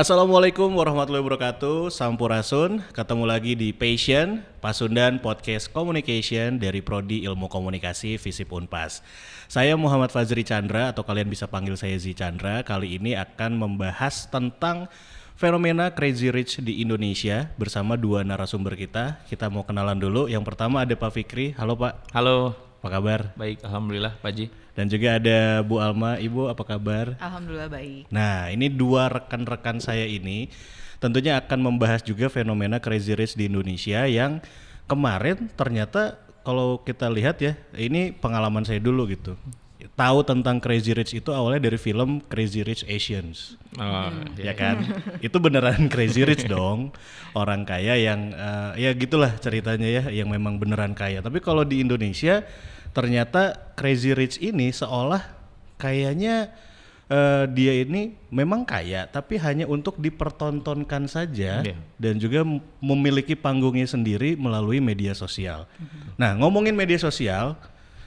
Assalamualaikum warahmatullahi wabarakatuh. Sampurasun. Ketemu lagi di Passion Pasundan Podcast Communication dari Prodi Ilmu Komunikasi FISIP Unpas. Saya Muhammad Fazri Chandra atau kalian bisa panggil saya Zi Chandra. Kali ini akan membahas tentang fenomena Crazy Rich di Indonesia bersama dua narasumber kita. Kita mau kenalan dulu. Yang pertama ada Pak Fikri. Halo Pak. Halo. Apa kabar? Baik, alhamdulillah Pak Ji. Dan juga ada Bu Alma. Ibu apa kabar? Alhamdulillah baik. Nah, ini dua rekan-rekan saya ini tentunya akan membahas juga fenomena Crazy Rich di Indonesia yang kemarin ternyata kalau kita lihat ya, ini pengalaman saya dulu gitu. Tahu tentang Crazy Rich itu awalnya dari film Crazy Rich Asians. Ya kan? Itu beneran Crazy Rich dong. Orang kaya yang ya gitulah ceritanya ya, yang memang beneran kaya. Tapi kalau di Indonesia ternyata Crazy Rich ini seolah kayaknya dia ini memang kaya tapi hanya untuk dipertontonkan saja dan juga memiliki panggungnya sendiri melalui media sosial. Nah, ngomongin media sosial,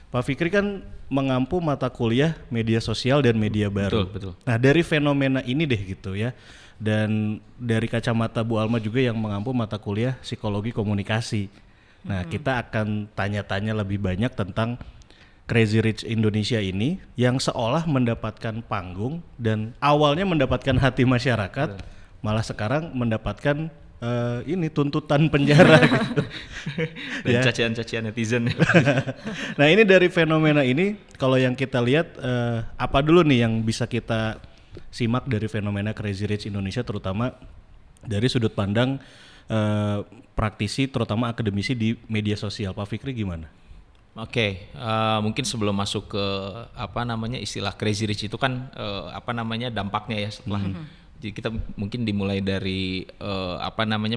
Pak Fikri kan mengampu mata kuliah media sosial dan media baru. Betul. Nah, dari fenomena ini deh gitu ya. Dan dari kacamata Bu Alma juga yang mengampu mata kuliah psikologi komunikasi. Nah, kita akan tanya-tanya lebih banyak tentang Crazy Rich Indonesia ini yang seolah mendapatkan panggung dan awalnya mendapatkan hati masyarakat, malah sekarang mendapatkan ini tuntutan penjara gitu. Dan cacian-cacian netizen. Nah, ini dari fenomena ini kalau yang kita lihat apa dulu nih yang bisa kita simak dari fenomena Crazy Rich Indonesia terutama dari sudut pandang praktisi terutama akademisi di media sosial. Pak Fikri gimana? Oke, mungkin sebelum masuk ke istilah Crazy Rich itu kan dampaknya ya setelah. Jadi kita mungkin dimulai dari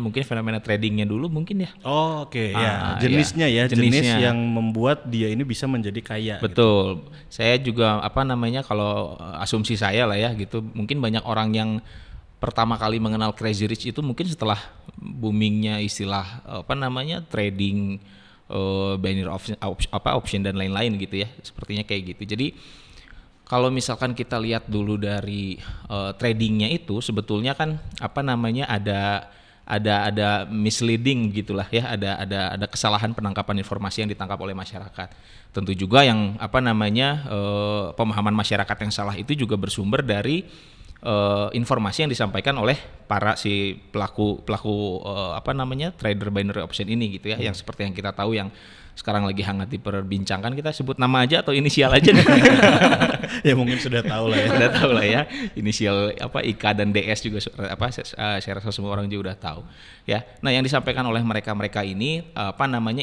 mungkin fenomena tradingnya dulu mungkin ya. Oh, oke. Ya, jenisnya jenis yang membuat dia ini bisa menjadi kaya. Betul. Gitu. Saya juga kalau asumsi saya lah ya gitu, mungkin banyak orang yang pertama kali mengenal Crazy Rich itu mungkin setelah boomingnya istilah trading, binary option dan lain-lain gitu ya, sepertinya kayak gitu. Jadi kalau misalkan kita lihat dulu dari tradingnya itu sebetulnya kan ada misleading gitulah ya, ada kesalahan penangkapan informasi yang ditangkap oleh masyarakat. Tentu juga yang pemahaman masyarakat yang salah itu juga bersumber dari informasi yang disampaikan oleh para si pelaku trader binary option ini gitu ya, yang seperti yang kita tahu yang sekarang lagi hangat diperbincangkan. Kita sebut nama aja atau inisial aja? Ya mungkin sudah tahu lah ya. Sudah tahu lah ya. Inisial IK dan DS juga saya rasa semua orang juga udah tahu ya. Nah, yang disampaikan oleh mereka ini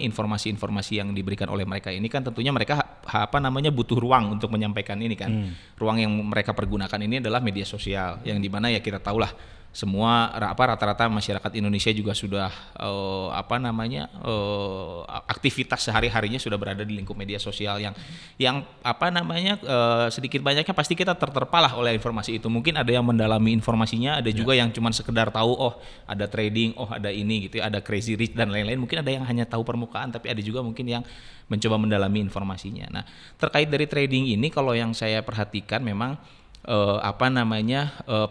informasi-informasi yang diberikan oleh mereka ini kan tentunya mereka butuh ruang untuk menyampaikan ini kan. Ruang yang mereka pergunakan ini adalah media sosial yang dimana ya kita tahulah semua rata-rata masyarakat Indonesia juga sudah aktivitas sehari-harinya sudah berada di lingkup media sosial yang sedikit banyaknya pasti kita terpalah oleh informasi itu. Mungkin ada yang mendalami informasinya, ada juga yang cuma sekedar tahu ada trading, ada ini gitu ya, ada Crazy Rich dan lain-lain. Mungkin ada yang hanya tahu permukaan, tapi ada juga mungkin yang mencoba mendalami informasinya. Nah, terkait dari trading ini kalau yang saya perhatikan memang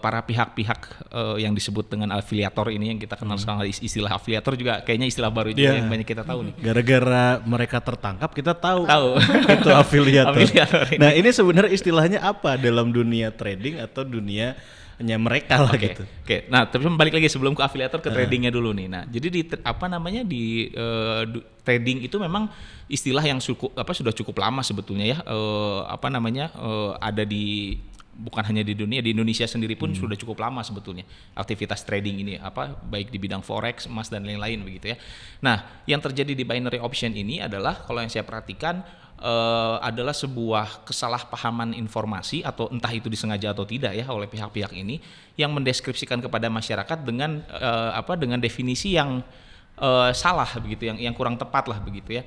para pihak-pihak yang disebut dengan afiliator ini yang kita kenal sekarang, istilah afiliator juga kayaknya istilah baru juga yang banyak kita tahu nih. Gara-gara mereka tertangkap kita tahu itu afiliator. Ini. Nah, ini sebenarnya istilahnya apa dalam dunia trading atau dunianya mereka lah gitu. Oke. Nah, tapi balik lagi sebelum ke afiliator ke tradingnya dulu nih. Nah, jadi di trading itu memang istilah yang sudah cukup lama sebetulnya ya. Ada di bukan hanya di dunia, di Indonesia sendiri pun sudah cukup lama sebetulnya aktivitas trading ini baik di bidang forex, emas dan lain-lain begitu ya. Nah, yang terjadi di binary option ini adalah kalau yang saya perhatikan adalah sebuah kesalahpahaman informasi atau entah itu disengaja atau tidak ya oleh pihak-pihak ini yang mendeskripsikan kepada masyarakat dengan dengan definisi yang salah begitu, yang kurang tepat lah begitu ya.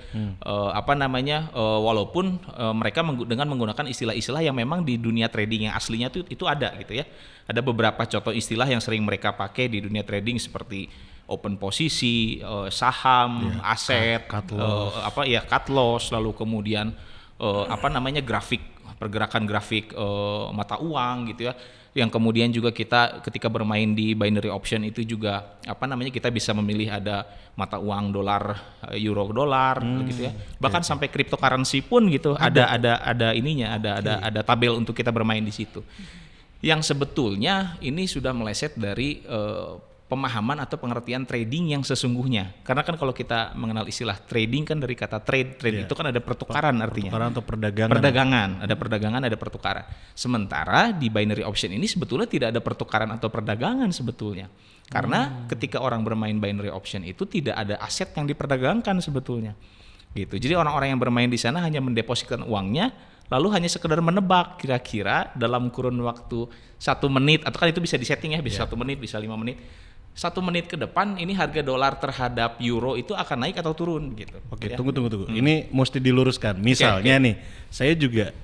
Walaupun mereka dengan menggunakan istilah-istilah yang memang di dunia trading yang aslinya itu ada gitu ya. Ada beberapa contoh istilah yang sering mereka pakai di dunia trading seperti open posisi, saham, aset, cut loss, lalu kemudian apa namanya grafik, pergerakan grafik mata uang gitu ya. Yang kemudian juga kita ketika bermain di binary option itu juga apa namanya kita bisa memilih ada mata uang dolar, euro dolar gitu ya. Bahkan sampai cryptocurrency pun gitu ada ininya, ada tabel untuk kita bermain di situ. Yang sebetulnya ini sudah meleset dari pemahaman atau pengertian trading yang sesungguhnya. Karena kan kalau kita mengenal istilah trading kan dari kata trade itu kan ada pertukaran artinya. Pertukaran atau perdagangan. Perdagangan, ada perdagangan, ada pertukaran. Sementara di binary option ini sebetulnya tidak ada pertukaran atau perdagangan sebetulnya. Karena ketika orang bermain binary option itu tidak ada aset yang diperdagangkan sebetulnya. Gitu. Jadi orang-orang yang bermain di sana hanya mendepositkan uangnya lalu hanya sekedar menebak kira-kira dalam kurun waktu 1 menit atau kan itu bisa disetting ya, bisa 1 menit, bisa 5 menit. 1 menit ke depan ini harga dolar terhadap euro itu akan naik atau turun gitu. Oke, ya. tunggu. Ini mesti diluruskan. Misalnya nih, saya juga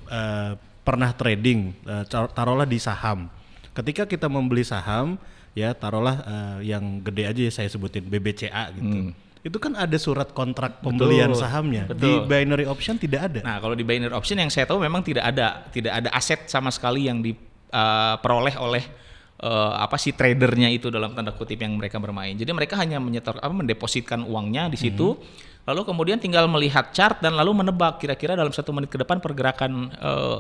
pernah trading, taruhlah di saham. Ketika kita membeli saham, ya taruhlah yang gede aja ya saya sebutin BBCA gitu. Itu kan ada surat kontrak pembelian sahamnya. Di binary option tidak ada. Nah, kalau di binary option yang saya tahu memang tidak ada aset sama sekali yang diperoleh oleh si tradernya itu dalam tanda kutip yang mereka bermain. Jadi mereka hanya mendepositkan uangnya di situ, lalu kemudian tinggal melihat chart dan lalu menebak kira-kira dalam 1 menit ke depan pergerakan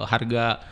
harga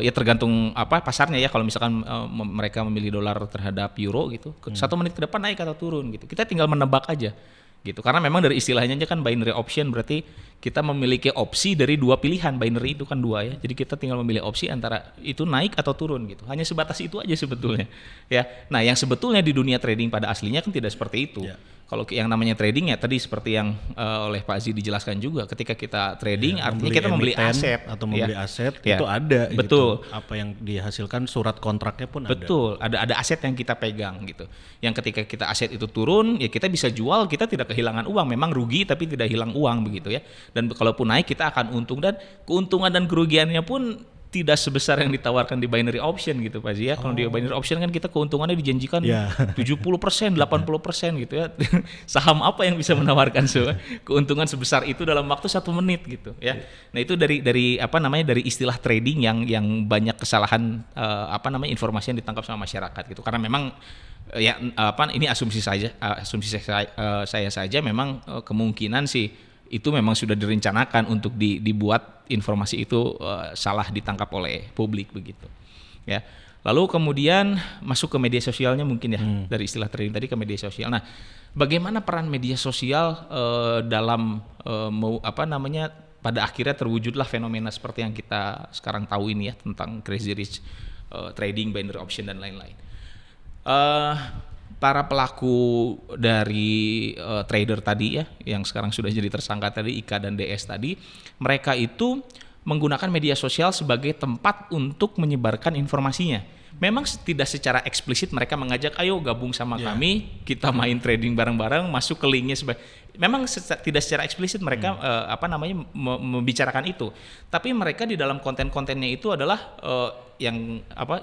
ya tergantung pasarnya ya. Kalau misalkan mereka memilih dolar terhadap euro gitu, 1 menit ke depan naik atau turun gitu. Kita tinggal menebak aja gitu. Karena memang dari istilahnya aja kan binary option berarti kita memiliki opsi dari 2 pilihan. Binary itu kan 2 ya. Jadi kita tinggal memilih opsi antara itu naik atau turun gitu. Hanya sebatas itu aja sebetulnya. Ya. Nah, yang sebetulnya di dunia trading pada aslinya kan tidak seperti itu. Ya. Kalau yang namanya trading ya tadi seperti yang oleh Pak Aziz dijelaskan juga, ketika kita trading artinya kita membeli aset atau membeli aset ya. Itu ada. Betul. Gitu. Apa yang dihasilkan surat kontraknya pun ada. Betul. Ada aset yang kita pegang gitu. Yang ketika kita aset itu turun ya kita bisa jual, kita tidak kehilangan uang. Memang rugi tapi tidak hilang uang begitu ya. Dan kalaupun naik kita akan untung dan keuntungan dan kerugiannya pun tidak sebesar yang ditawarkan di binary option gitu Pak Zia. Kalau di binary option kan kita keuntungannya dijanjikan 70%, 80% gitu ya. Saham apa yang bisa menawarkan keuntungan sebesar itu dalam waktu 1 menit gitu ya. Nah, itu dari istilah trading yang banyak kesalahan informasi yang ditangkap sama masyarakat gitu. Karena memang ini asumsi saya saja memang kemungkinan sih itu memang sudah direncanakan untuk dibuat informasi itu salah ditangkap oleh publik begitu ya. Lalu kemudian masuk ke media sosialnya mungkin ya, dari istilah trading tadi ke media sosial. Nah, bagaimana peran media sosial dalam pada akhirnya terwujudlah fenomena seperti yang kita sekarang tahu ini ya, tentang crazy rich trading, binary option dan lain-lain. Para pelaku dari trader tadi ya, yang sekarang sudah jadi tersangka tadi, Ika dan DS tadi, mereka itu menggunakan media sosial sebagai tempat untuk menyebarkan informasinya. Memang tidak secara eksplisit mereka mengajak, ayo gabung sama kami, kita main trading bareng-bareng, masuk ke linknya. Memang tidak secara eksplisit mereka membicarakan itu. Tapi mereka di dalam konten-kontennya itu adalah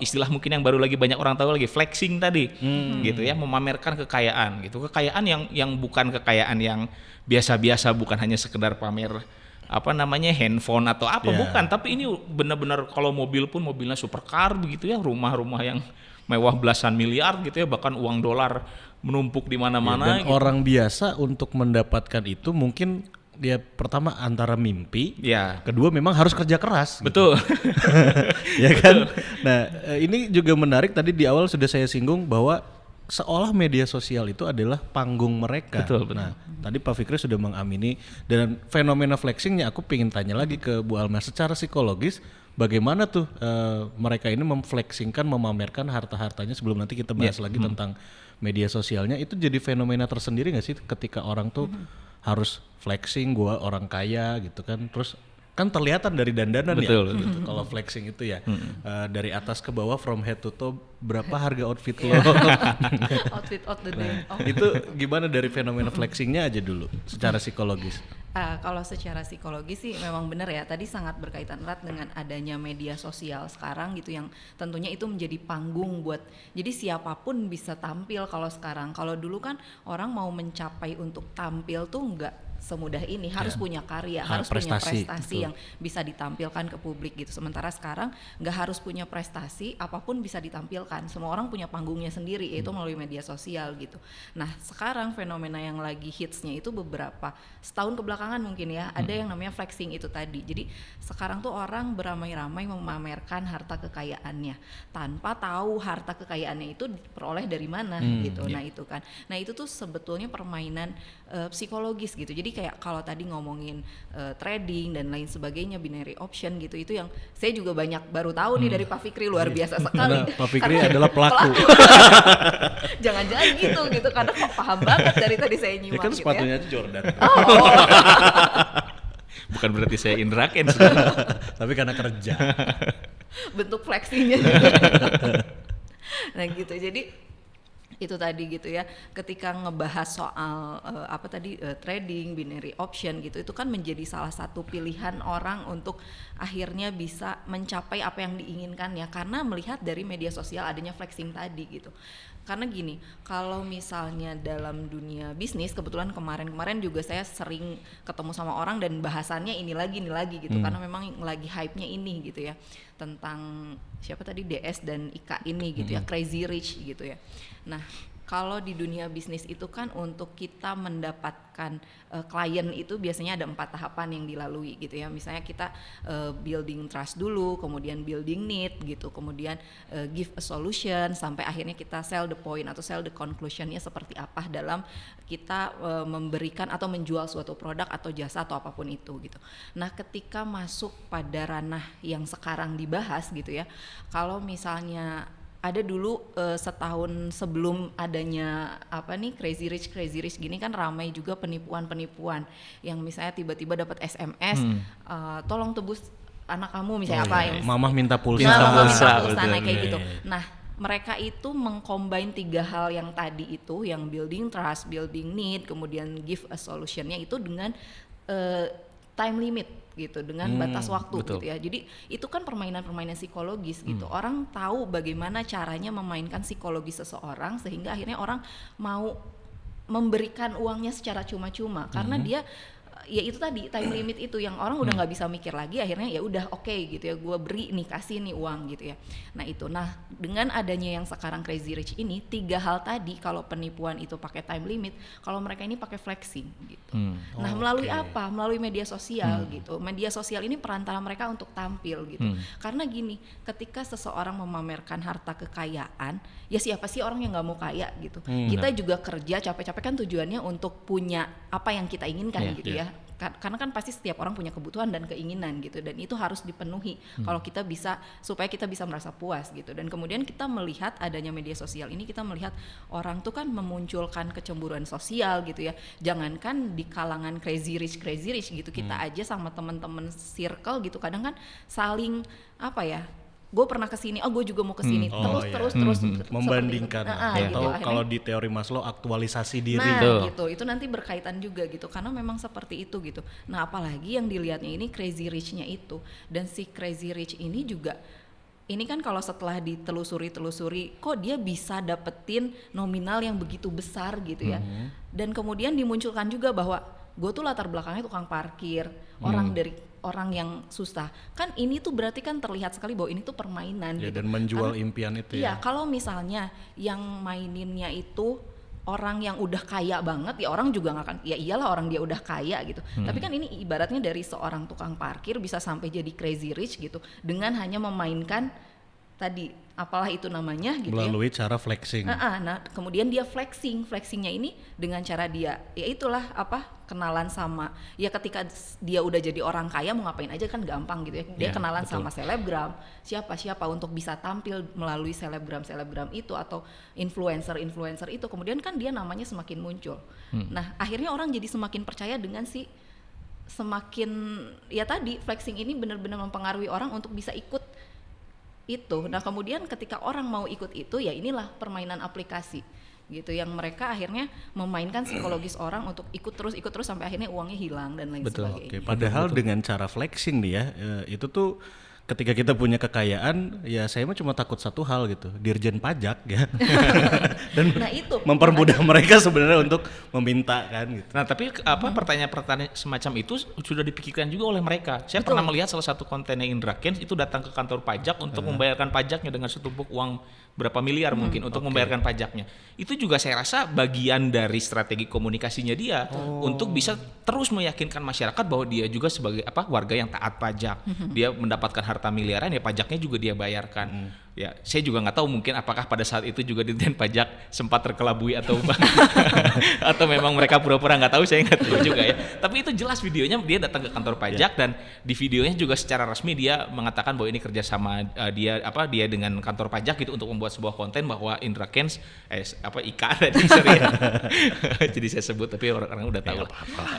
istilah mungkin yang baru lagi banyak orang tahu lagi, flexing tadi, gitu ya, memamerkan kekayaan gitu. Kekayaan yang bukan kekayaan yang biasa-biasa, bukan hanya sekedar pamer handphone atau bukan, tapi ini benar-benar kalau mobil pun mobilnya supercar begitu ya, rumah-rumah yang mewah belasan miliar gitu ya, bahkan uang dolar menumpuk di mana-mana. Dan orang biasa untuk mendapatkan itu mungkin dia pertama antara mimpi, kedua memang harus kerja keras. Betul. Gitu. Ya kan? Nah, ini juga menarik, tadi di awal sudah saya singgung bahwa seolah media sosial itu adalah panggung mereka. Betul. Nah, tadi Pak Fikri sudah mengamini, dan fenomena flexingnya aku pengen tanya lagi ke Bu Alma, secara psikologis bagaimana tuh mereka ini memflexingkan, memamerkan harta-hartanya, sebelum nanti kita bahas lagi tentang media sosialnya. Itu jadi fenomena tersendiri nggak sih ketika orang tuh harus flexing, gua orang kaya gitu kan, terus kan terlihatan dari dandanan. Betul. Gitu. Kalau flexing itu ya dari atas ke bawah, from head to toe, berapa harga outfit lo? Outfit of the day. Itu gimana dari fenomena flexingnya aja dulu secara psikologis? Kalau secara psikologis sih memang benar ya, tadi sangat berkaitan erat dengan adanya media sosial sekarang gitu, yang tentunya itu menjadi panggung buat, jadi siapapun bisa tampil kalau sekarang. Kalau dulu kan orang mau mencapai untuk tampil tuh semudah ini, harus punya karya, harus prestasi, punya prestasi yang bisa ditampilkan ke publik gitu. Sementara sekarang nggak harus punya prestasi, apapun bisa ditampilkan. Semua orang punya panggungnya sendiri, yaitu melalui media sosial gitu. Nah sekarang fenomena yang lagi hitsnya itu beberapa setahun kebelakangan mungkin ya, ada yang namanya flexing itu tadi. Jadi sekarang tuh orang beramai-ramai memamerkan harta kekayaannya tanpa tahu harta kekayaannya itu diperoleh dari mana gitu. Nah itu kan, nah itu tuh sebetulnya permainan psikologis gitu. Jadi kayak kalau tadi ngomongin trading dan lain sebagainya, binary option gitu, itu yang saya juga banyak baru tahu nih dari Pak Fikri, luar biasa sekali. Karena Pak Fikri adalah pelaku. Jangan-jangan gitu karena kok paham banget dari tadi saya nyimak Ya kan gitu sepatunya ya. itu Jordan. Bukan berarti saya Indra Kents. Tapi karena kerja. Bentuk fleksinya juga. Nah gitu, jadi itu tadi gitu ya, ketika ngebahas soal trading, binary option gitu, itu kan menjadi salah satu pilihan orang untuk akhirnya bisa mencapai apa yang diinginkan ya, karena melihat dari media sosial adanya flexing tadi gitu. Karena gini, kalau misalnya dalam dunia bisnis, kebetulan kemarin juga saya sering ketemu sama orang dan bahasannya ini lagi gitu, karena memang lagi hype-nya ini gitu ya, tentang siapa tadi, DS dan Ika ini gitu ya, Crazy Rich gitu ya. Nah kalau di dunia bisnis itu kan untuk kita mendapatkan klien itu biasanya ada 4 tahapan yang dilalui gitu ya. Misalnya kita building trust dulu, kemudian building need gitu, kemudian give a solution, sampai akhirnya kita sell the point atau sell the conclusionnya seperti apa dalam kita memberikan atau menjual suatu produk atau jasa atau apapun itu gitu. Nah ketika masuk pada ranah yang sekarang dibahas gitu ya, kalau misalnya ada dulu setahun sebelum adanya Crazy Rich gini kan ramai juga penipuan yang misalnya tiba-tiba dapat SMS tolong tebus anak kamu misalnya yang Mamah minta pulsa. minta pulsa betul. kayak gitu. Nah mereka itu mengcombine 3 hal yang tadi itu, yang building trust, building need, kemudian give a solutionnya itu dengan time limit gitu, dengan batas waktu betul. gitu ya. Jadi itu kan permainan psikologis gitu. Orang tahu bagaimana caranya memainkan psikologi seseorang sehingga akhirnya orang mau memberikan uangnya secara cuma-cuma karena dia ya itu tadi time limit itu yang orang udah nggak bisa mikir lagi, akhirnya ya udah oke gitu ya, gue beri nih, kasih nih uang gitu ya. Nah dengan adanya yang sekarang Crazy Rich ini 3 hal tadi, kalau penipuan itu pakai time limit, kalau mereka ini pakai flexing gitu. Nah melalui apa? Melalui media sosial gitu. Media sosial ini perantara mereka untuk tampil gitu. Karena gini, ketika seseorang memamerkan harta kekayaan, ya siapa sih orang yang nggak mau kaya gitu. Kita juga kerja capek-capek kan tujuannya untuk punya apa yang kita inginkan gitu ya. Karena kan pasti setiap orang punya kebutuhan dan keinginan gitu, dan itu harus dipenuhi kalau kita bisa, supaya kita bisa merasa puas gitu. Dan kemudian kita melihat adanya media sosial ini, kita melihat orang tuh kan memunculkan kecemburuan sosial gitu ya. Jangankan di kalangan crazy rich gitu, kita aja sama teman-teman circle gitu kadang kan saling gue pernah kesini, gue juga mau kesini, terus membandingkan gitu. atau Akhirnya, kalau di teori Maslow aktualisasi diri. nah gitu, itu nanti berkaitan juga gitu, karena memang seperti itu gitu. Nah apalagi yang dilihatnya ini crazy rich-nya itu, dan si crazy rich ini juga, ini kan kalau setelah ditelusuri kok dia bisa dapetin nominal yang begitu besar gitu ya. Dan kemudian dimunculkan juga bahwa gue tuh latar belakangnya tukang parkir, orang yang susah. Kan ini tuh berarti kan terlihat sekali bahwa ini tuh permainan Ya, gitu. dan menjual impian itu Iya, ya. kalau misalnya yang maininnya itu orang yang udah kaya banget, ya orang juga nggak akan, ya iyalah orang dia udah kaya gitu. Tapi kan ini ibaratnya dari seorang tukang parkir bisa sampai jadi crazy rich gitu dengan hanya memainkan tadi apalah itu namanya gitu Melalui cara flexing. Nah kemudian dia flexingnya ini dengan cara dia, ya itulah kenalan sama, ya ketika dia udah jadi orang kaya mau ngapain aja kan gampang gitu ya. Dia kenalan sama selebgram, siapa untuk bisa tampil melalui selebgram itu atau influencer itu, kemudian kan dia namanya semakin muncul. Nah akhirnya orang jadi semakin percaya dengan semakin ya tadi flexing ini benar-benar mempengaruhi orang untuk bisa ikut itu. Nah kemudian ketika orang mau ikut itu, ya inilah permainan aplikasi gitu, yang mereka akhirnya memainkan psikologis orang untuk ikut terus sampai akhirnya uangnya hilang dan lain sebagainya. Padahal dengan cara flexing nih ya, itu tuh ketika kita punya kekayaan, ya saya mah cuma takut satu hal gitu, Dirjen Pajak ya. Dan Nah, itu mempermudah mereka sebenarnya untuk meminta kan gitu. Nah, tapi pertanyaan-pertanyaan semacam itu sudah dipikirkan juga oleh mereka. Saya pernah melihat salah satu kontennya Indra Kents itu datang ke kantor pajak untuk membayarkan pajaknya dengan setumpuk uang berapa miliar mungkin untuk membayarkan pajaknya. Itu juga saya rasa bagian dari strategi komunikasinya dia untuk bisa terus meyakinkan masyarakat bahwa dia juga sebagai warga yang taat pajak. Dia mendapatkan harta miliaran, ya pajaknya juga dia bayarkan. Ya, saya juga nggak tahu mungkin apakah pada saat itu juga Ditjen Pajak sempat terkelabui atau atau memang mereka pura-pura nggak tahu, saya nggak tahu juga ya. Tapi itu jelas videonya dia datang ke kantor pajak dan di videonya juga secara resmi dia mengatakan bahwa ini kerjasama dia dengan kantor pajak gitu untuk membuat sebuah konten bahwa Indra Kents Ika tadi sorry ya. Jadi saya sebut tapi orang-orang udah tahu lah.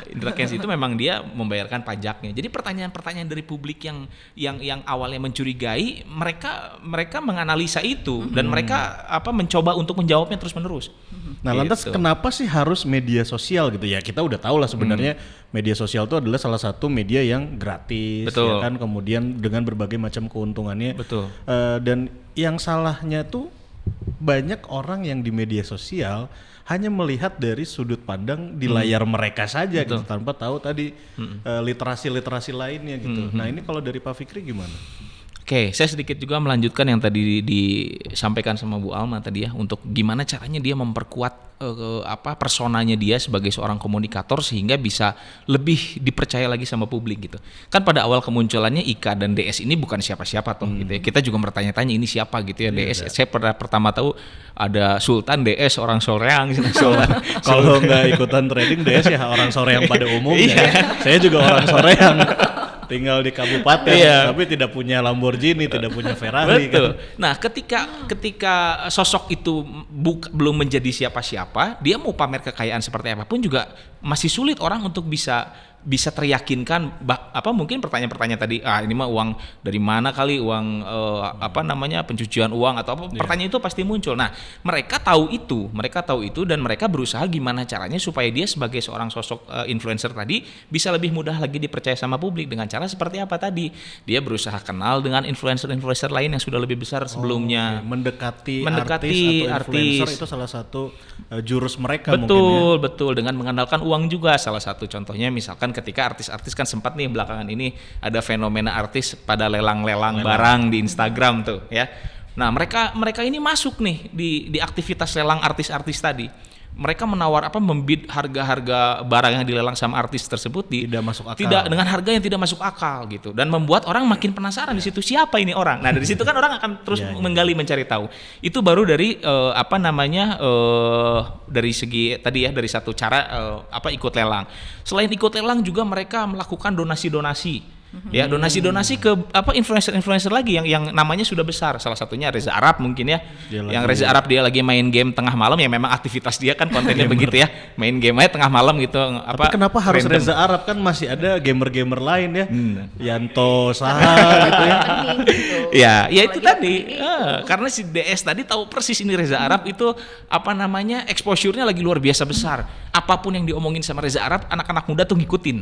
Indra Kents itu memang dia membayarkan pajaknya. Jadi pertanyaan-pertanyaan dari publik yang awalnya mencurigai, mereka menganalisa itu dan mereka mencoba untuk menjawabnya terus-menerus. Nah, lantas kenapa sih harus media sosial gitu ya? Kita udah tahu lah sebenarnya media sosial itu adalah salah satu media yang gratis, ya kan? Kemudian dengan berbagai macam keuntungannya. Betul. Dan yang salahnya tuh banyak orang yang di media sosial hanya melihat dari sudut pandang di layar mereka saja gitu, tanpa tahu tadi literasi-literasi lainnya gitu. Nah, ini kalau dari Pak Fikri gimana? Oke, saya sedikit juga melanjutkan yang tadi disampaikan sama Bu Alma tadi ya, untuk gimana caranya dia memperkuat personanya dia sebagai seorang komunikator sehingga bisa lebih dipercaya lagi sama publik gitu. Kan pada awal kemunculannya Ika dan DS ini bukan siapa-siapa toh gitu ya. Kita juga bertanya-tanya ini siapa gitu ya DS. Saya pertama tahu ada Sultan DS orang Soreang. Kalau nggak ikutan trading DS ya orang Soreang pada umumnya. Saya juga orang Soreang. Tinggal di kabupaten, tapi tidak punya Lamborghini, tidak punya Ferrari. Betul. Kan? Nah, ketika sosok itu belum menjadi siapa-siapa, dia mau pamer kekayaan seperti apapun juga masih sulit orang untuk bisa teryakinkan. Mungkin pertanyaan-pertanyaan tadi, ini mah uang dari mana kali, uang pencucian uang atau apa, pertanyaan itu pasti muncul. Nah, mereka tahu itu dan mereka berusaha gimana caranya supaya dia sebagai seorang sosok influencer tadi bisa lebih mudah lagi dipercaya sama publik. Dengan cara seperti apa tadi? Dia berusaha kenal dengan influencer-influencer lain yang sudah lebih besar sebelumnya. Mendekati artis atau influencer itu salah satu jurus mereka mungkin ya. Betul, dengan mengandalkan uang juga. Salah satu contohnya misalkan ketika artis-artis kan sempat nih belakangan ini ada fenomena artis pada lelang-lelang barang di Instagram tuh ya. Nah, mereka ini masuk nih di aktivitas lelang artis-artis tadi. Mereka menawar membid harga-harga barang yang dilelang sama artis tersebut tidak masuk akal. Dengan harga yang tidak masuk akal gitu, dan membuat orang makin penasaran di situ siapa ini orang. Nah, dari situ kan orang akan terus menggali, mencari tahu. Itu baru dari dari segi tadi ya, dari satu cara ikut lelang. Selain ikut lelang juga mereka melakukan donasi-donasi. Ya, donasi-donasi ke influencer-influencer lagi yang namanya sudah besar. Salah satunya Reza Arab mungkin ya. Reza Arab dia lagi main game tengah malam, ya memang aktivitas dia kan kontennya begitu ya. Main game aja tengah malam gitu. Tapi kenapa harus random? Reza Arab, kan masih ada gamer-gamer lain ya. Yanto Saha gitu ya. Ya itu tadi. Karena si DS tadi tahu persis ini Reza Arab itu exposure-nya lagi luar biasa besar. Apapun yang diomongin sama Reza Arab, anak-anak muda tuh ngikutin.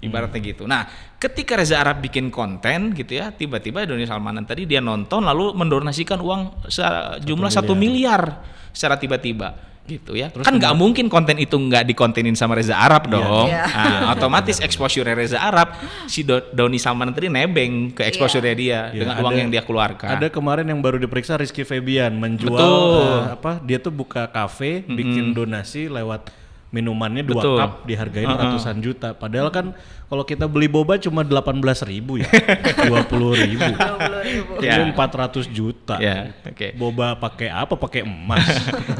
Ibaratnya gitu. Nah, ketika Reza Arab bikin konten gitu ya, tiba-tiba Doni Salmanan tadi dia nonton lalu mendonasikan uang jumlah 1 miliar secara tiba-tiba gitu ya. Terus kan nggak mungkin konten itu nggak dikontenin sama Reza Arab dong. Nah, otomatis exposure Reza Arab si Doni Salmanan tadi nebeng ke exposure dia dengan uang yang dia keluarkan. Ada kemarin yang baru diperiksa Rizky Febian menjual dia tuh buka kafe, bikin donasi lewat minumannya 2 cup dihargain ratusan juta. Padahal kan kalau kita beli boba cuma 18.000 ya, 20.000. Ini 400 juta. Boba pakai apa? Pakai emas.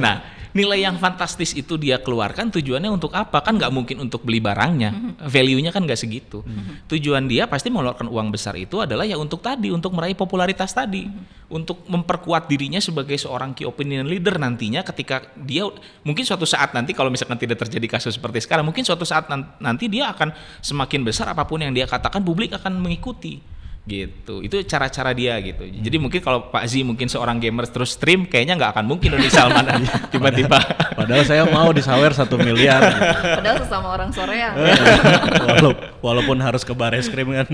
Nah, nilai yang fantastis itu dia keluarkan tujuannya untuk apa? Kan nggak mungkin untuk beli barangnya, value-nya kan nggak segitu. Tujuan dia pasti mengeluarkan uang besar itu adalah ya untuk meraih popularitas tadi, untuk memperkuat dirinya sebagai seorang key opinion leader nantinya ketika dia mungkin suatu saat nanti kalau misalkan tidak terjadi kasus seperti sekarang, mungkin suatu saat nanti dia akan semakin besar, apapun yang dia katakan publik akan mengikuti gitu. Itu cara-cara dia gitu. Jadi mungkin kalau Pak Z mungkin seorang gamer terus stream, kayaknya nggak akan mungkin Doni Salmanan tiba-tiba. Padahal saya mau disawer 1 miliar. Gitu. Padahal sesama orang Soreang. Walaupun harus ke Bareskrim kan.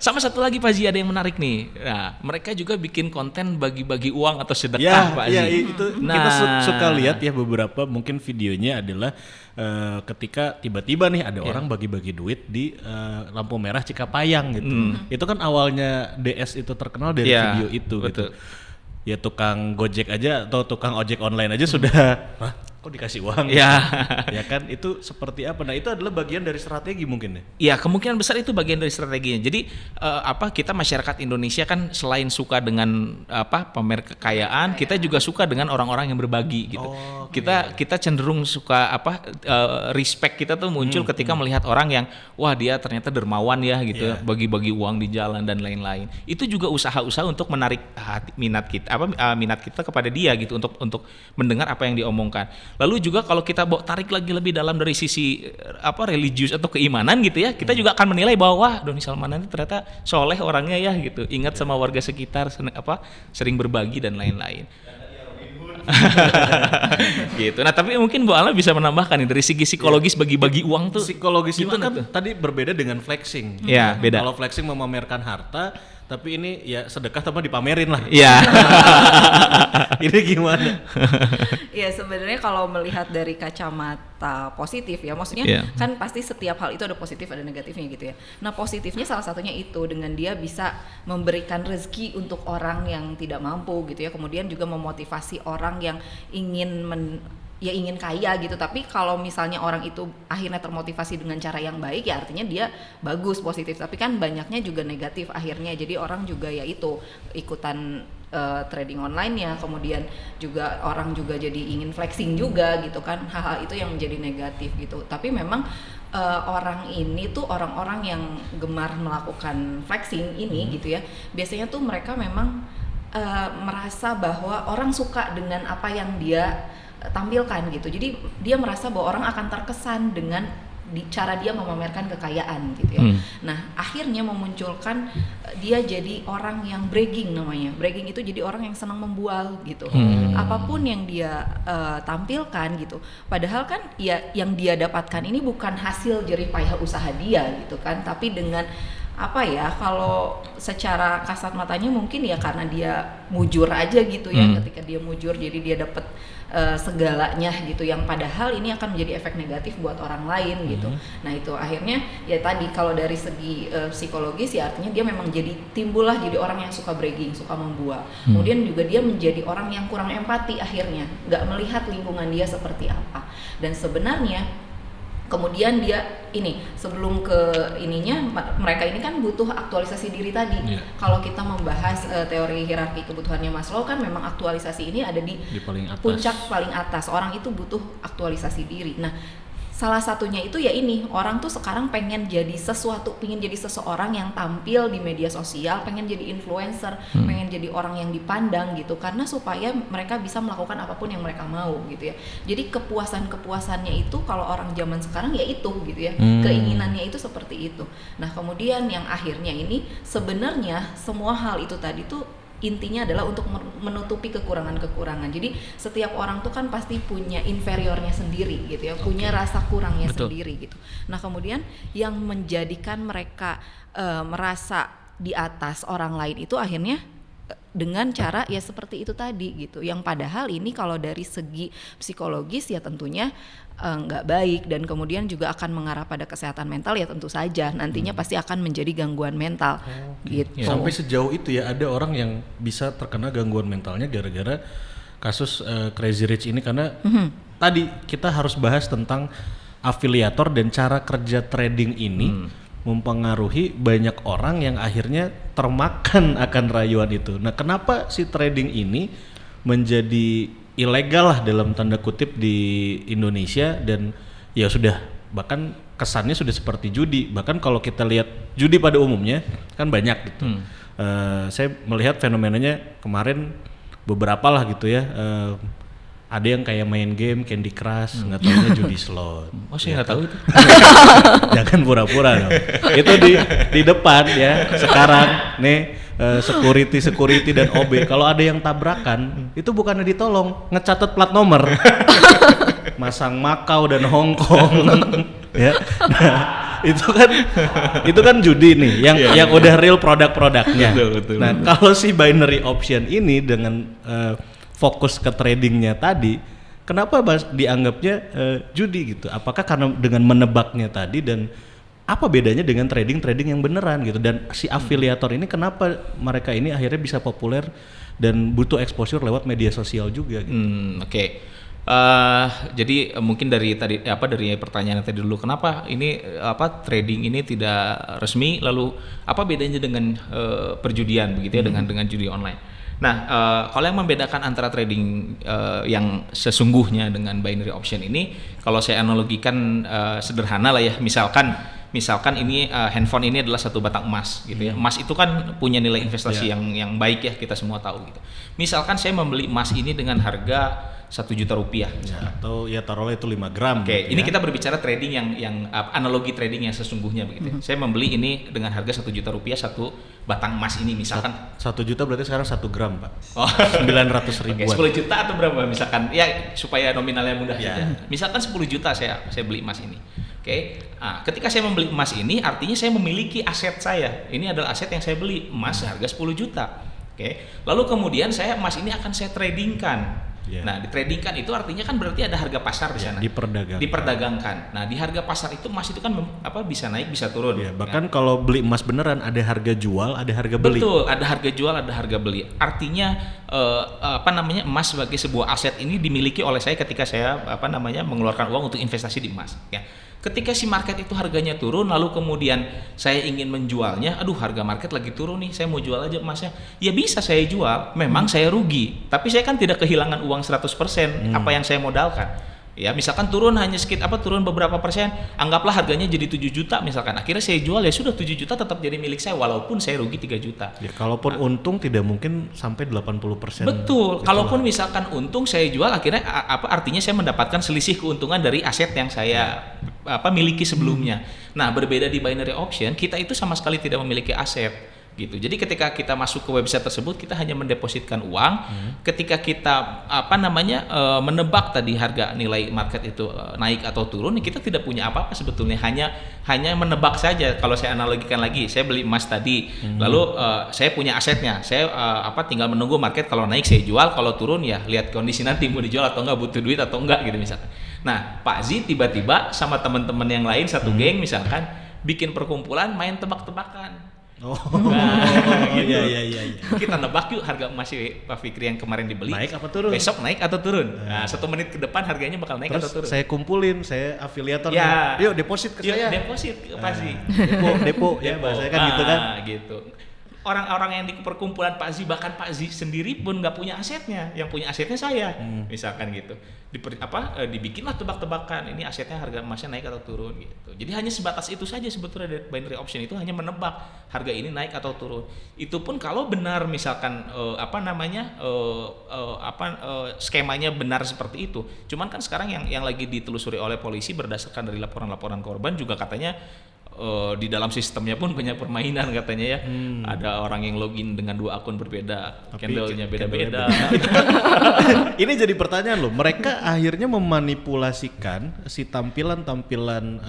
Sama satu lagi Pak Z, ada yang menarik nih. Nah, mereka juga bikin konten bagi-bagi uang atau Ya, sedekah Pak Z. ya itu kita suka lihat ya beberapa mungkin videonya adalah ketika tiba-tiba nih ada orang bagi-bagi duit di lampu merah Cikapayang gitu. Itu kan awalnya DS itu terkenal dari video itu betul. gitu. Ya tukang Gojek aja atau tukang ojek online aja sudah, hah, kok dikasih uang? Ya. Ya kan itu seperti apa? Nah itu adalah bagian dari strategi mungkin ya. Ya kemungkinan besar itu bagian dari strateginya. Jadi kita masyarakat Indonesia kan selain suka dengan pamer kekayaan, kita juga suka dengan orang-orang yang berbagi gitu. Kita cenderung suka respect kita tuh muncul ketika melihat orang yang wah dia ternyata dermawan ya gitu, bagi-bagi uang di jalan dan lain-lain. Itu juga usaha-usaha untuk menarik minat kita kepada dia gitu untuk mendengar apa yang diomongkan. Lalu juga kalau kita tarik lagi lebih dalam dari sisi religius atau keimanan gitu ya, kita juga akan menilai bahwa wah Doni Salmanan itu ternyata soleh orangnya ya gitu, ingat sama warga sekitar, sering berbagi dan lain-lain. Gitu. Nah tapi mungkin Bu Ala bisa menambahkan nih dari segi psikologis bagi-bagi uang tuh. Psikologis itu kan tuh? tadi berbeda dengan flexing. Ya beda. Kalau flexing memamerkan harta, tapi ini ya sedekah tapi dipamerin lah. Iya. Ini gimana? Ya sebenarnya kalau melihat dari kacamata positif ya, maksudnya kan pasti setiap hal itu ada positif ada negatifnya gitu ya. Nah positifnya salah satunya itu dengan dia bisa memberikan rezeki untuk orang yang tidak mampu gitu ya, kemudian juga memotivasi orang yang ingin ingin kaya gitu. Tapi kalau misalnya orang itu akhirnya termotivasi dengan cara yang baik ya artinya dia bagus, positif. Tapi kan banyaknya juga negatif akhirnya. Jadi orang juga ya itu ikutan trading online ya, kemudian juga orang juga jadi ingin flexing juga gitu kan. Hal-hal itu yang menjadi negatif gitu. Tapi memang orang ini tuh orang-orang yang gemar melakukan flexing ini gitu ya. Biasanya tuh mereka memang merasa bahwa orang suka dengan apa yang dia tampilkan gitu. Jadi dia merasa bahwa orang akan terkesan dengan cara dia memamerkan kekayaan gitu ya. Nah, akhirnya memunculkan dia jadi orang yang bragging namanya. Bragging itu jadi orang yang senang membual gitu. Apapun yang dia tampilkan gitu. Padahal kan ya yang dia dapatkan ini bukan hasil jerih payah usaha dia gitu kan, tapi dengan kalau secara kasat matanya mungkin ya karena dia mujur aja gitu ya. Ketika dia mujur jadi dia dapat segalanya gitu, yang padahal ini akan menjadi efek negatif buat orang lain gitu. Nah itu akhirnya ya tadi kalau dari segi psikologis ya artinya dia memang timbullah jadi orang yang suka bragging, suka membual. Kemudian juga dia menjadi orang yang kurang empati akhirnya, nggak melihat lingkungan dia seperti apa. Dan sebenarnya kemudian dia sebelum ke mereka ini kan butuh aktualisasi diri tadi. Kalau kita membahas teori hierarki kebutuhannya Maslow kan memang aktualisasi ini ada di paling atas. Puncak paling atas. Orang itu butuh aktualisasi diri. Nah, salah satunya itu ya orang tuh sekarang pengen jadi seseorang yang tampil di media sosial, pengen jadi influencer, pengen jadi orang yang dipandang gitu, karena supaya mereka bisa melakukan apapun yang mereka mau gitu ya. Jadi kepuasannya itu kalau orang zaman sekarang ya itu gitu ya, keinginannya itu seperti itu. Nah kemudian yang akhirnya ini sebenarnya semua hal itu tadi tuh intinya adalah untuk menutupi kekurangan-kekurangan. Jadi setiap orang tuh kan pasti punya inferiornya sendiri gitu ya, punya rasa kurangnya sendiri gitu. Nah kemudian yang menjadikan mereka merasa di atas orang lain itu akhirnya dengan cara ya seperti itu tadi gitu. Yang padahal ini kalau dari segi psikologis ya tentunya nggak baik, dan kemudian juga akan mengarah pada kesehatan mental ya tentu saja nantinya pasti akan menjadi gangguan mental gitu. Sampai sejauh itu ya ada orang yang bisa terkena gangguan mentalnya gara-gara kasus Crazy Rich ini, karena tadi kita harus bahas tentang afiliator dan cara kerja trading ini mempengaruhi banyak orang yang akhirnya termakan akan rayuan itu. Nah kenapa si trading ini menjadi ilegal lah dalam tanda kutip di Indonesia, dan ya sudah bahkan kesannya sudah seperti judi. Bahkan kalau kita lihat judi pada umumnya kan banyak gitu. Saya melihat fenomenanya kemarin beberapa lah gitu ya, Ada yang kayak main game Candy Crush, nggak taunya judi slot. Oh, saya nggak tahu itu. Jangan pura-pura dong. Itu di depan ya. Sekarang nih security dan OB. Kalau ada yang tabrakan, itu bukannya ditolong, ngecatat plat nomor. Masang Macau dan Hong Kong. Ya. Nah, itu kan judi nih yang udah real produk-produknya. Betul. Nah, kalau si binary option ini dengan fokus ke tradingnya tadi, kenapa dianggapnya judi gitu? Apakah karena dengan menebaknya tadi, dan apa bedanya dengan trading yang beneran gitu? Dan si afiliator ini kenapa mereka ini akhirnya bisa populer dan butuh exposure lewat media sosial juga gitu? Oke. Jadi mungkin dari pertanyaan yang tadi dulu, kenapa ini trading ini tidak resmi, lalu apa bedanya dengan perjudian begitu ya, dengan judi online. Nah, kalau yang membedakan antara trading yang sesungguhnya dengan binary option ini, kalau saya analogikan sederhana lah ya, misalkan ini handphone ini adalah satu batang emas gitu ya. Emas itu kan punya nilai investasi yang baik ya, kita semua tahu gitu. Misalkan saya membeli emas ini dengan harga 1 juta rupiah. Ya, atau ya taruhlah itu 5 gram. Oke, gitu ini ya. kita berbicara trading yang analogi trading yang sesungguhnya begitu. Saya membeli ini dengan harga 1 juta rupiah satu batang emas ini misalkan. 1 juta berarti sekarang 1 gram, Pak. Oh, 900 ribuan. 10 juta atau berapa misalkan? Ya supaya nominalnya mudah Ya. gitu. Misalkan 10 juta saya beli emas ini. Oke. Nah, ketika saya membeli emas ini artinya saya memiliki aset saya. Ini adalah aset yang saya beli, emas harga 10 juta. Oke. Lalu kemudian emas ini akan saya tradingkan. Yeah. Nah, ditradingkan itu artinya kan berarti ada harga pasar di sana. Diperdagangkan. Nah, di harga pasar itu emas itu kan bisa naik, bisa turun. Yeah, bahkan kalau beli emas beneran ada harga jual, ada harga beli. Betul, ada harga jual, ada harga beli. Artinya emas sebagai sebuah aset ini dimiliki oleh saya ketika saya mengeluarkan uang untuk investasi di emas, ya. Ketika si market itu harganya turun, lalu kemudian saya ingin menjualnya, aduh harga market lagi turun nih, saya mau jual aja emasnya. Ya bisa saya jual, memang saya rugi, tapi saya kan tidak kehilangan uang 100% apa yang saya modalkan. Ya misalkan turun turun beberapa persen, anggaplah harganya jadi 7 juta misalkan. Akhirnya saya jual, ya sudah 7 juta tetap jadi milik saya walaupun saya rugi 3 juta. Ya, kalaupun untung tidak mungkin sampai 80%. Betul. Kalaupun misalkan untung saya jual, akhirnya artinya saya mendapatkan selisih keuntungan dari aset yang saya miliki sebelumnya. Nah, berbeda di binary option, kita itu sama sekali tidak memiliki aset. Gitu. Jadi ketika kita masuk ke website tersebut, kita hanya mendepositkan uang. Ketika kita menebak tadi harga nilai market itu naik atau turun, kita tidak punya apa-apa sebetulnya, hanya menebak saja. Kalau saya analogikan lagi, saya beli emas tadi, lalu saya punya asetnya, saya tinggal menunggu market, kalau naik saya jual, kalau turun ya lihat kondisi nanti mau dijual atau enggak, butuh duit atau enggak gitu misalkan. Nah, Pak Zi tiba-tiba sama teman-teman yang lain satu geng misalkan bikin perkumpulan main tebak-tebakan. Oh, gitu. iya. Kita nebak yuk harga emas Pak Fikri yang kemarin dibeli. Naik apa turun? Besok naik atau turun? Nah, 1 menit ke depan harganya bakal naik Terus atau turun. saya kumpulin, saya afiliator. Ya. Yuk deposit ke saya. Deposit ke Pak Zi. Depo, ya bahasanya kan gitu kan. Gitu. Orang-orang yang di perkumpulan Pak Zi, bahkan Pak Zi sendiri pun nggak punya asetnya, yang punya asetnya saya, misalkan gitu. Dibikinlah tebak-tebakan, ini asetnya harga emasnya naik atau turun gitu. Jadi hanya sebatas itu saja sebetulnya dari binary option itu, hanya menebak harga ini naik atau turun. Itu pun kalau benar misalkan skemanya benar seperti itu. Cuman kan sekarang yang lagi ditelusuri oleh polisi berdasarkan dari laporan-laporan korban juga katanya di dalam sistemnya pun banyak permainan katanya ya. Ada orang yang login dengan 2 akun berbeda, candle-nya beda-beda. Ini jadi pertanyaan loh, mereka akhirnya memanipulasikan si tampilan-tampilan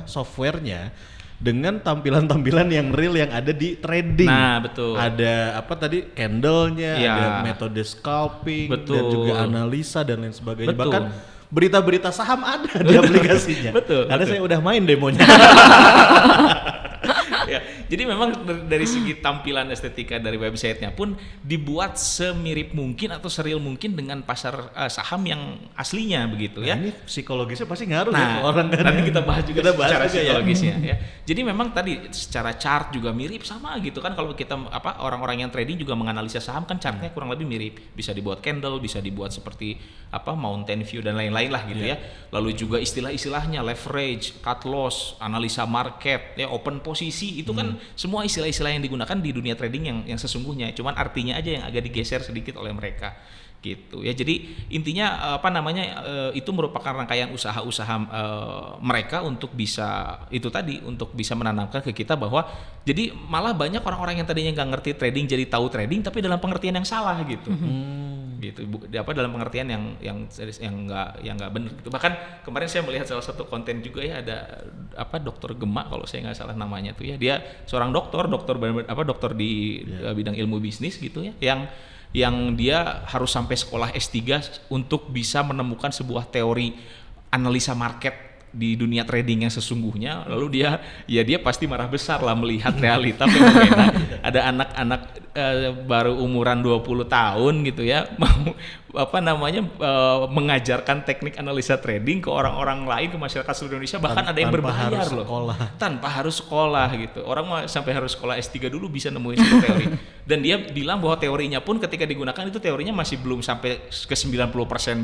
softwarenya dengan tampilan-tampilan yang real yang ada di trading. Nah, betul. Ada candle-nya, ya. ada metode scalping, betul. Dan juga analisa dan lain sebagainya. Betul. Bahkan berita-berita saham ada di aplikasinya. Betul. Karena saya udah main demonya. Ya, jadi memang dari segi tampilan estetika dari websitenya pun dibuat semirip mungkin atau seril mungkin dengan pasar saham yang aslinya begitu ya. Ini psikologisnya pasti ngaruh ya ke orang kan. Nanti kita bahas juga secara juga psikologisnya ya. Jadi memang tadi secara chart juga mirip sama gitu kan, kalau kita orang-orang yang trading juga menganalisa saham kan chartnya kurang lebih mirip. Bisa dibuat candle, bisa dibuat seperti mountain view dan lain-lain lah gitu ya. Lalu juga istilah-istilahnya leverage, cut loss, analisa market, ya open posisi, itu kan semua istilah-istilah yang digunakan di dunia trading yang sesungguhnya, cuman artinya aja yang agak digeser sedikit oleh mereka gitu ya. Jadi intinya itu merupakan rangkaian usaha-usaha mereka untuk bisa untuk bisa menanamkan ke kita bahwa jadi malah banyak orang-orang yang tadinya nggak ngerti trading jadi tahu trading tapi dalam pengertian yang salah gitu. Gitu dalam pengertian yang nggak benar gitu. Bahkan kemarin saya melihat salah satu konten juga ya, ada Dokter Gema kalau saya nggak salah namanya tuh ya, dia seorang dokter di bidang ilmu bisnis gitu ya, yang dia harus sampai sekolah S3 untuk bisa menemukan sebuah teori analisa market di dunia trading yang sesungguhnya. Lalu dia pasti marah besar lah melihat realita fenomena ada anak-anak baru umuran 20 tahun gitu ya mau mengajarkan teknik analisa trading ke orang-orang lain, ke masyarakat seluruh Indonesia, bahkan ada yang berbayar loh tanpa harus sekolah gitu. Orang sampai harus sekolah S3 dulu bisa nemuin satu teori. Dan dia bilang bahwa teorinya pun ketika digunakan itu teorinya masih belum sampai ke 90%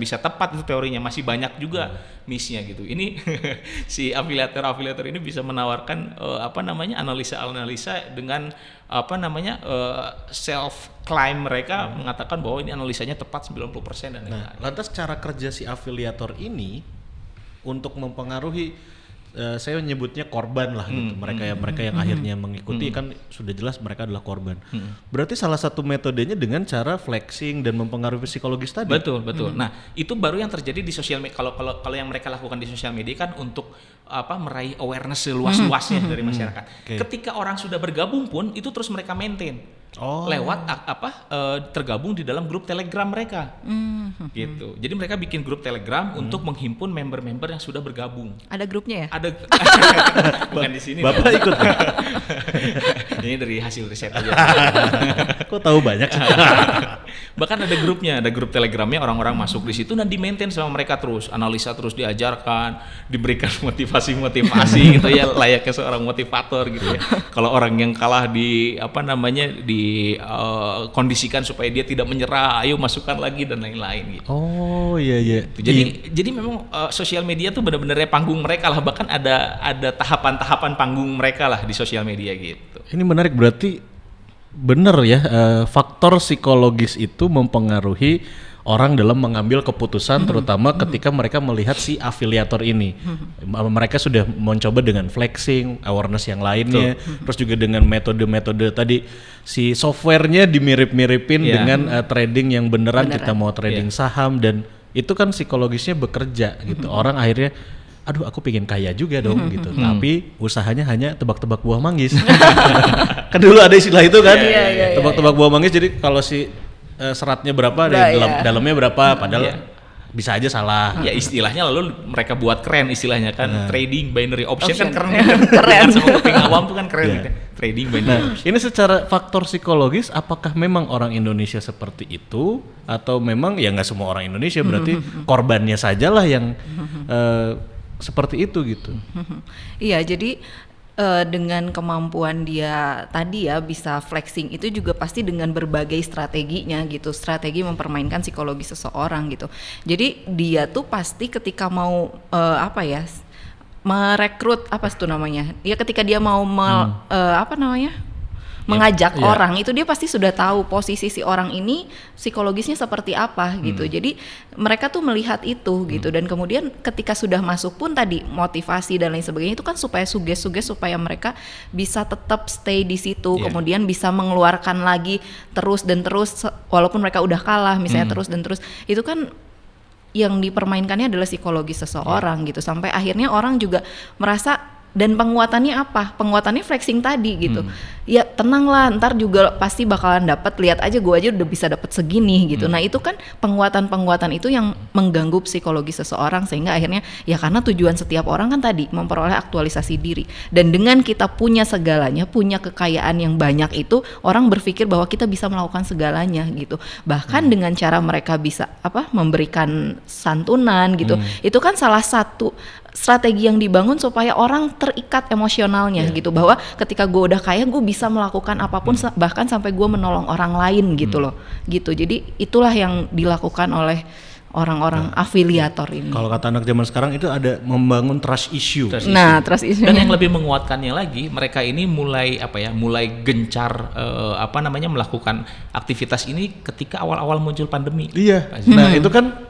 bisa tepat, itu teorinya masih banyak juga miss-nya gitu. Ini si afiliator ini bisa menawarkan analisa dengan self claim mereka mengatakan bahwa ini analisanya tepat 90% dan lain-lain. Lantas cara kerja si afiliator ini untuk mempengaruhi saya menyebutnya korban lah gitu. Mereka yang akhirnya mengikuti kan sudah jelas mereka adalah korban. Berarti salah satu metodenya dengan cara flexing dan mempengaruhi psikologis tadi. Betul. Nah, itu baru yang terjadi di sosial media. Kalau yang mereka lakukan di sosial media kan untuk meraih awareness seluas-luasnya dari masyarakat. Ketika orang sudah bergabung pun itu terus mereka maintain. Lewat tergabung di dalam grup Telegram mereka. Gitu. Jadi mereka bikin grup Telegram untuk menghimpun member-member yang sudah bergabung. Ada grupnya ya? Ada. Bukan di sini. Bapak ikut. Ini dari hasil riset aja. Kok tahu banyak sih? Bahkan ada grupnya, ada grup Telegramnya, orang-orang masuk di situ dan di-maintain sama mereka terus, analisa terus diajarkan, diberikan motivasi gitu ya, layaknya seorang motivator gitu ya. Kalau orang yang kalah kondisikan supaya dia tidak menyerah, ayo masukkan lagi dan lain-lain gitu. Oh iya. Jadi memang sosial media tuh benar-benar panggung mereka lah, bahkan ada tahapan-tahapan panggung mereka lah di sosial media gitu. Ini menarik, berarti benar ya, faktor psikologis itu mempengaruhi orang dalam mengambil keputusan, terutama ketika mereka melihat si afiliator ini. Mereka sudah mencoba dengan flexing, awareness yang lainnya, terus juga dengan metode-metode tadi si softwarenya dimirip-miripin dengan trading yang beneran. Kita mau trading saham, dan itu kan psikologisnya bekerja gitu. Orang akhirnya aduh aku pengen kaya juga dong gitu, tapi usahanya hanya tebak-tebak buah manggis. Kan dulu ada istilah itu kan, tebak-tebak buah manggis. Jadi kalau si seratnya berapa, dalamnya berapa, padahal bisa aja salah. Ya istilahnya lalu mereka buat keren istilahnya kan, trading binary option kan keren. Sama kuping awam tuh kan keren. Trading binary option. Ini secara faktor psikologis, apakah memang orang Indonesia seperti itu, atau memang ya nggak semua orang Indonesia, berarti korbannya sajalah yang seperti itu gitu. Iya, jadi dengan kemampuan dia tadi ya bisa flexing itu juga pasti dengan berbagai strateginya gitu, strategi mempermainkan psikologi seseorang gitu. Jadi dia tuh pasti ketika mau merekrut ya ketika dia mau mengajak orang itu, dia pasti sudah tahu posisi si orang ini psikologisnya seperti apa gitu. Jadi mereka tuh melihat itu gitu, dan kemudian ketika sudah masuk pun tadi motivasi dan lain sebagainya itu kan supaya suges supaya mereka bisa tetap stay di situ, kemudian bisa mengeluarkan lagi terus walaupun mereka udah kalah misalnya terus. Itu kan yang dipermainkannya adalah psikologi seseorang gitu, sampai akhirnya orang juga merasa. Dan penguatannya apa? Penguatannya flexing tadi gitu. Ya tenanglah, ntar juga pasti bakalan dapat. Lihat aja, gue aja udah bisa dapat segini gitu. Nah itu kan penguatan itu yang mengganggu psikologi seseorang, sehingga akhirnya ya karena tujuan setiap orang kan tadi memperoleh aktualisasi diri. Dan dengan kita punya segalanya, punya kekayaan yang banyak itu, orang berpikir bahwa kita bisa melakukan segalanya gitu. Bahkan dengan cara mereka bisa memberikan santunan gitu. Itu kan salah satu strategi yang dibangun supaya orang terikat emosionalnya gitu, bahwa ketika gue udah kaya gue bisa melakukan apapun, bahkan sampai gue menolong orang lain gitu loh gitu. Jadi itulah yang dilakukan oleh orang-orang afiliator ini. Kalau kata anak zaman sekarang itu ada membangun trust issue. Nah, trust issue. Dan yang lebih menguatkannya lagi, mereka ini mulai gencar melakukan aktivitas ini ketika awal-awal muncul pandemi. Iya. Nah, itu kan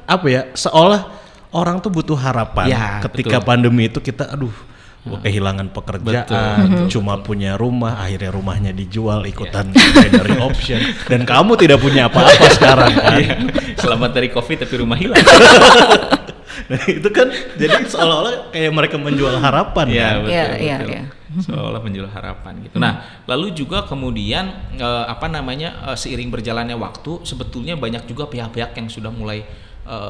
seolah orang tuh butuh harapan Ya, ketika betul. pandemi itu kita kehilangan pekerjaan, cuma punya rumah, akhirnya rumahnya dijual ikutan binary option dan kamu tidak punya apa-apa sekarang kan. Selamat dari COVID tapi rumah hilang. Nah, itu kan jadi seolah-olah kayak mereka menjual harapan kan. Iya. Seolah menjual harapan gitu. Nah, lalu juga kemudian seiring berjalannya waktu, sebetulnya banyak juga pihak-pihak yang sudah mulai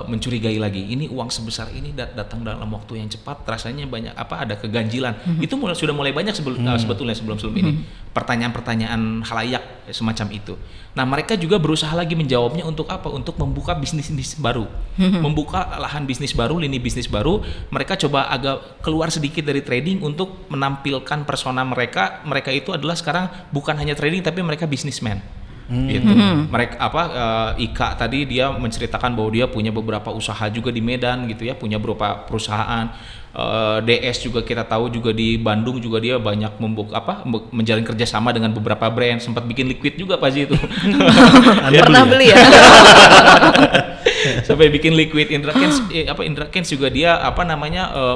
mencurigai lagi. Ini uang sebesar ini datang dalam waktu yang cepat, rasanya banyak ada keganjilan. Itu sudah mulai banyak sebetulnya sebelum ini. Pertanyaan-pertanyaan khalayak semacam itu. Nah, mereka juga berusaha lagi menjawabnya untuk apa? Untuk membuka bisnis baru. Membuka lahan bisnis baru, lini bisnis baru. Mereka coba agak keluar sedikit dari trading untuk menampilkan persona mereka. Mereka itu adalah sekarang bukan hanya trading tapi mereka bisnismen. Gitu. Mereka Ika tadi dia menceritakan bahwa dia punya beberapa usaha juga di Medan gitu ya, punya beberapa perusahaan. DS juga kita tahu juga di Bandung juga dia banyak menjalin kerjasama dengan beberapa brand, sempat bikin liquid juga Pak Ji itu. Pernah beli ya? Sampai bikin liquid. Indra Kents juga dia